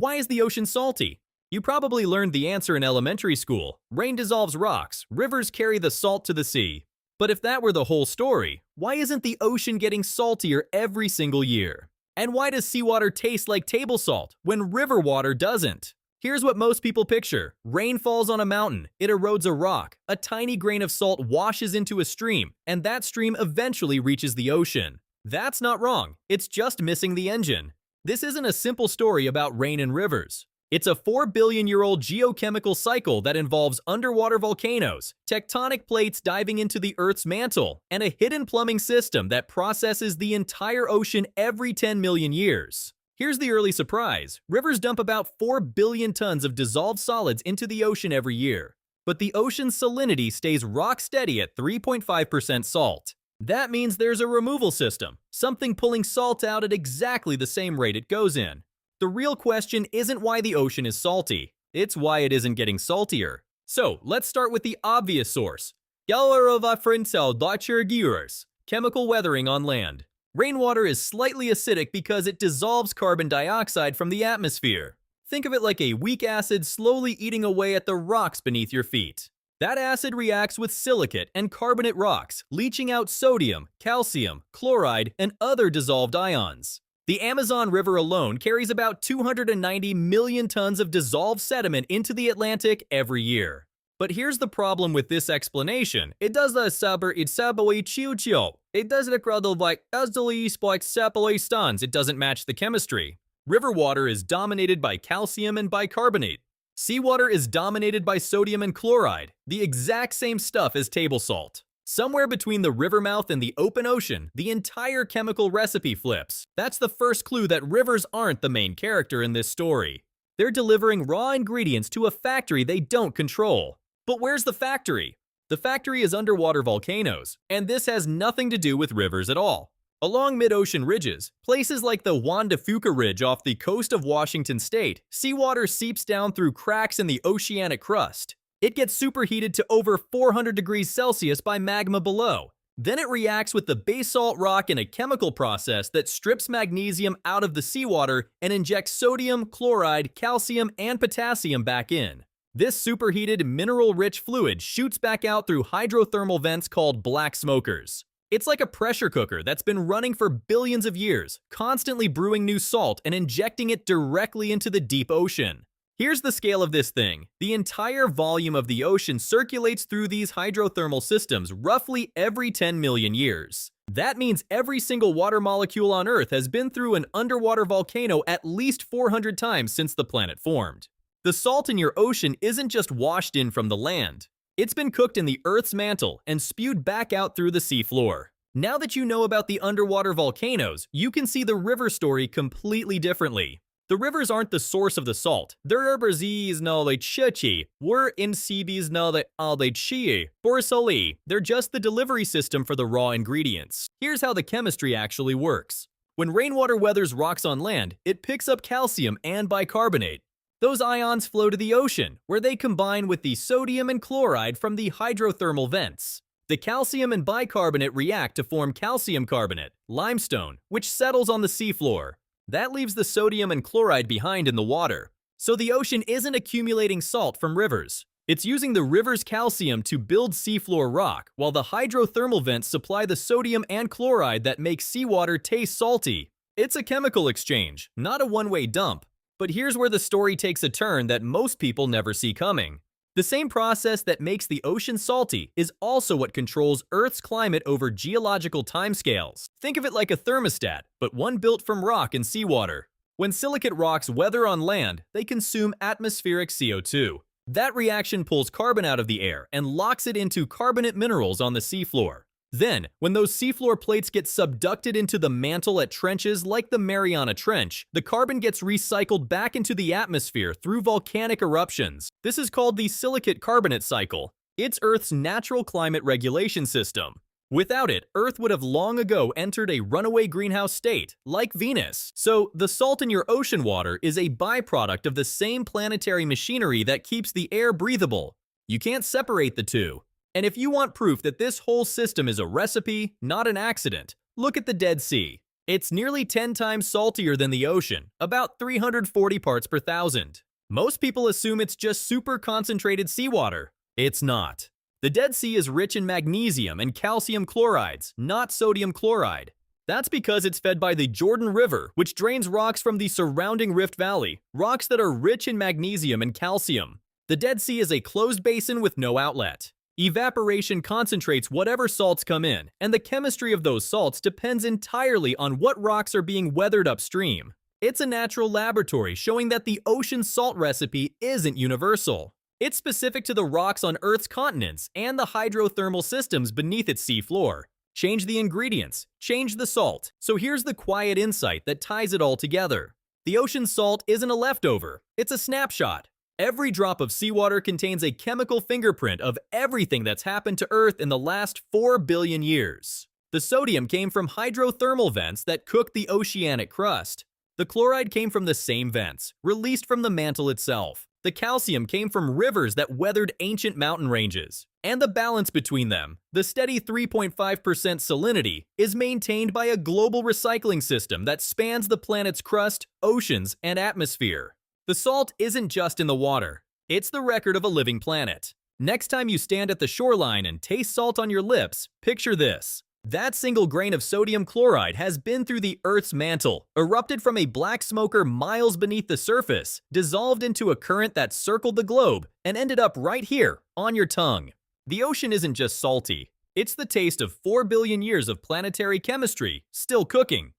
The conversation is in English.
Why is the ocean salty? You probably learned the answer in elementary school. Rain dissolves rocks, rivers carry the salt to the sea. But if that were the whole story, why isn't the ocean getting saltier every single year? And why does seawater taste like table salt when river water doesn't? Here's what most people picture. Rain falls on a mountain, it erodes a rock, a tiny grain of salt washes into a stream, and that stream eventually reaches the ocean. That's not wrong, it's just missing the engine. This isn't a simple story about rain and rivers. It's a 4 billion-year-old geochemical cycle that involves underwater volcanoes, tectonic plates diving into the Earth's mantle, and a hidden plumbing system that processes the entire ocean every 10 million years. Here's the early surprise. Rivers dump about 4 billion tons of dissolved solids into the ocean every year. But the ocean's salinity stays rock steady at 3.5% salt. That means there's a removal system, something pulling salt out at exactly the same rate it goes in. The real question isn't why the ocean is salty, it's why it isn't getting saltier. So, let's start with the obvious source. Chemical weathering on land. Rainwater is slightly acidic because it dissolves carbon dioxide from the atmosphere. Think of it like a weak acid slowly eating away at the rocks beneath your feet. That acid reacts with silicate and carbonate rocks, leaching out sodium, calcium, chloride, and other dissolved ions. The Amazon River alone carries about 290 million tons of dissolved sediment into the Atlantic every year. But here's the problem with this explanation. It does the It does the crowd like it doesn't match the chemistry. River water is dominated by calcium and bicarbonate. Seawater is dominated by sodium and chloride, the exact same stuff as table salt. Somewhere between the river mouth and the open ocean, the entire chemical recipe flips. That's the first clue that rivers aren't the main character in this story. They're delivering raw ingredients to a factory they don't control. But where's the factory? The factory is underwater volcanoes, and this has nothing to do with rivers at all. Along mid-ocean ridges, places like the Juan de Fuca Ridge off the coast of Washington state, seawater seeps down through cracks in the oceanic crust. It gets superheated to over 400 degrees Celsius by magma below. Then it reacts with the basalt rock in a chemical process that strips magnesium out of the seawater and injects sodium, chloride, calcium, and potassium back in. This superheated, mineral-rich fluid shoots back out through hydrothermal vents called black smokers. It's like a pressure cooker that's been running for billions of years, constantly brewing new salt and injecting it directly into the deep ocean. Here's the scale of this thing. The entire volume of the ocean circulates through these hydrothermal systems roughly every 10 million years. That means every single water molecule on Earth has been through an underwater volcano at least 400 times since the planet formed. The salt in your ocean isn't just washed in from the land. It's been cooked in the Earth's mantle and spewed back out through the seafloor. Now that you know about the underwater volcanoes, you can see the river story completely differently. The rivers aren't the source of the salt. They're in They're just the delivery system for the raw ingredients. Here's how the chemistry actually works. When rainwater weathers rocks on land, it picks up calcium and bicarbonate. Those ions flow to the ocean, where they combine with the sodium and chloride from the hydrothermal vents. The calcium and bicarbonate react to form calcium carbonate, limestone, which settles on the seafloor. That leaves the sodium and chloride behind in the water. So the ocean isn't accumulating salt from rivers. It's using the river's calcium to build seafloor rock, while the hydrothermal vents supply the sodium and chloride that make seawater taste salty. It's a chemical exchange, not a one-way dump. But here's where the story takes a turn that most people never see coming. The same process that makes the ocean salty is also what controls Earth's climate over geological timescales. Think of it like a thermostat, but one built from rock and seawater. When silicate rocks weather on land, they consume atmospheric CO2. That reaction pulls carbon out of the air and locks it into carbonate minerals on the seafloor. Then, when those seafloor plates get subducted into the mantle at trenches like the Mariana Trench, the carbon gets recycled back into the atmosphere through volcanic eruptions. This is called the silicate carbonate cycle. It's Earth's natural climate regulation system. Without it, Earth would have long ago entered a runaway greenhouse state, like Venus. So, the salt in your ocean water is a byproduct of the same planetary machinery that keeps the air breathable. You can't separate the two. And if you want proof that this whole system is a recipe, not an accident, look at the Dead Sea. It's nearly 10 times saltier than the ocean, about 340 parts per thousand. Most people assume it's just super concentrated seawater. It's not. The Dead Sea is rich in magnesium and calcium chlorides, not sodium chloride. That's because it's fed by the Jordan River, which drains rocks from the surrounding Rift Valley, rocks that are rich in magnesium and calcium. The Dead Sea is a closed basin with no outlet. Evaporation concentrates whatever salts come in, and the chemistry of those salts depends entirely on what rocks are being weathered upstream. It's a natural laboratory showing that the ocean salt recipe isn't universal. It's specific to the rocks on Earth's continents and the hydrothermal systems beneath its seafloor. Change the ingredients, change the salt. So here's the quiet insight that ties it all together. The ocean salt isn't a leftover, it's a snapshot. Every drop of seawater contains a chemical fingerprint of everything that's happened to Earth in the last 4 billion years. The sodium came from hydrothermal vents that cooked the oceanic crust. The chloride came from the same vents, released from the mantle itself. The calcium came from rivers that weathered ancient mountain ranges. And the balance between them, the steady 3.5% salinity, is maintained by a global recycling system that spans the planet's crust, oceans, and atmosphere. The salt isn't just in the water, it's the record of a living planet. Next time you stand at the shoreline and taste salt on your lips, picture this. That single grain of sodium chloride has been through the Earth's mantle, erupted from a black smoker miles beneath the surface, dissolved into a current that circled the globe, and ended up right here, on your tongue. The ocean isn't just salty, it's the taste of 4 billion years of planetary chemistry, still cooking.